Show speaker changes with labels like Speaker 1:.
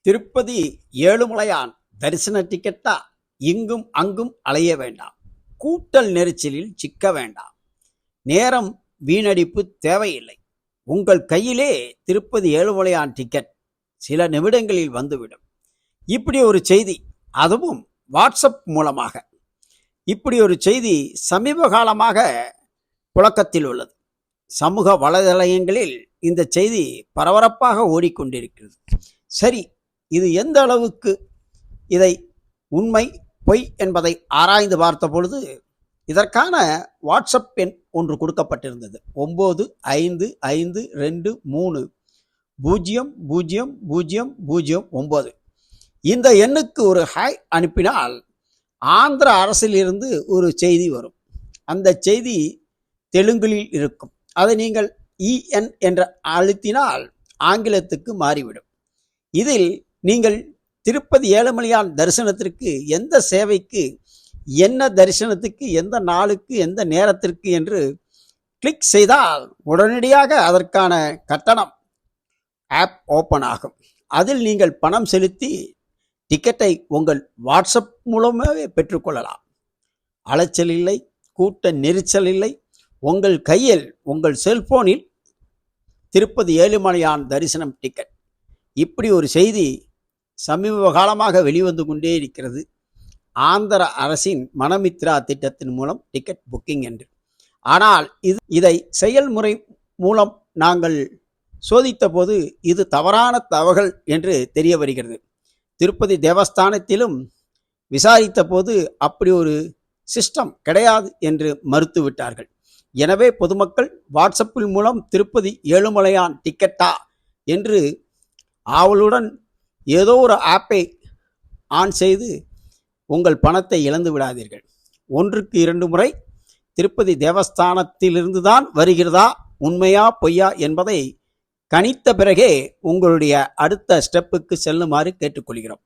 Speaker 1: திருப்பதி ஏழுமலையான் தரிசன டிக்கெட்டா? இங்கும் அங்கும் அலைய வேண்டாம், கூட்டல் நெரிசலில் சிக்க வேண்டாம், நேரம் வீணடிப்பு தேவையில்லை. உங்கள் கையிலே திருப்பதி ஏழுமலையான் டிக்கெட் சில நிமிடங்களில் வந்துவிடும். இப்படி ஒரு செய்தி, அதுவும் வாட்ஸ்அப் மூலமாக. இப்படி ஒரு செய்தி சமீப காலமாக புழக்கத்தில் உள்ளது. சமூக வலைதளங்களில் இந்த செய்தி பரபரப்பாக ஓடிக்கொண்டிருக்கிறது. சரி, இது எந்த அளவுக்கு இதை உண்மை பொய் என்பதை ஆராய்ந்து பார்த்த பொழுது இதற்கான வாட்ஸ்அப் எண் ஒன்று கொடுக்கப்பட்டிருந்தது. 9552300009. இந்த எண்ணுக்கு ஒரு ஹாய் அனுப்பினால் ஆந்திர அரசிலிருந்து ஒரு செய்தி வரும். அந்த செய்தி தெலுங்கில் இருக்கும். அதை நீங்கள் இஎன் என்ற அழுத்தினால் ஆங்கிலத்துக்கு மாறிவிடும். இதில் நீங்கள் திருப்பதி ஏழுமலையான் தரிசனத்திற்கு எந்த சேவைக்கு, என்ன தரிசனத்துக்கு, எந்த நாளுக்கு, எந்த நேரத்திற்கு என்று கிளிக் செய்தால் உடனடியாக அதற்கான கட்டணம் ஆப் ஓப்பன் ஆகும். அதில் நீங்கள் பணம் செலுத்தி டிக்கெட்டை உங்கள் வாட்ஸ்அப் மூலமாகவே பெற்றுக்கொள்ளலாம். அலைச்சல் இல்லை, கூட்ட நெரிசல் இல்லை. உங்கள் கையில், உங்கள் செல்போனில் திருப்பதி ஏழுமலையான் தரிசனம் டிக்கெட். இப்படி ஒரு செய்தி சமீப காலமாக வெளிவந்து கொண்டே இருக்கிறது. ஆந்திர அரசின் மனமித்ரா திட்டத்தின் மூலம் டிக்கெட் புக்கிங் என்று. ஆனால் இதை செயல்முறை மூலம் நாங்கள் சோதித்த போது இது தவறான தகவல் என்று தெரிய வருகிறது. திருப்பதி தேவஸ்தானத்திலும் விசாரித்த போது அப்படி ஒரு சிஸ்டம் கிடையாது என்று மறுத்துவிட்டார்கள். எனவே பொதுமக்கள் வாட்ஸ்அப்பில் மூலம் திருப்பதி ஏழுமலையான் டிக்கெட்டா என்று ஆவலுடன் ஏதோ ஒரு ஆப்பை ஆன் செய்து உங்கள் பணத்தை இழந்து விடாதீர்கள். 1க்கு 2 முறை திருப்பதி தேவஸ்தானத்திலிருந்து தான் வருகிறதா, உண்மையா பொய்யா என்பதை கணித்த பிறகே உங்களுடைய அடுத்த ஸ்டெப்புக்கு செல்லுமாறு கேட்டுக்கொள்கிறோம்.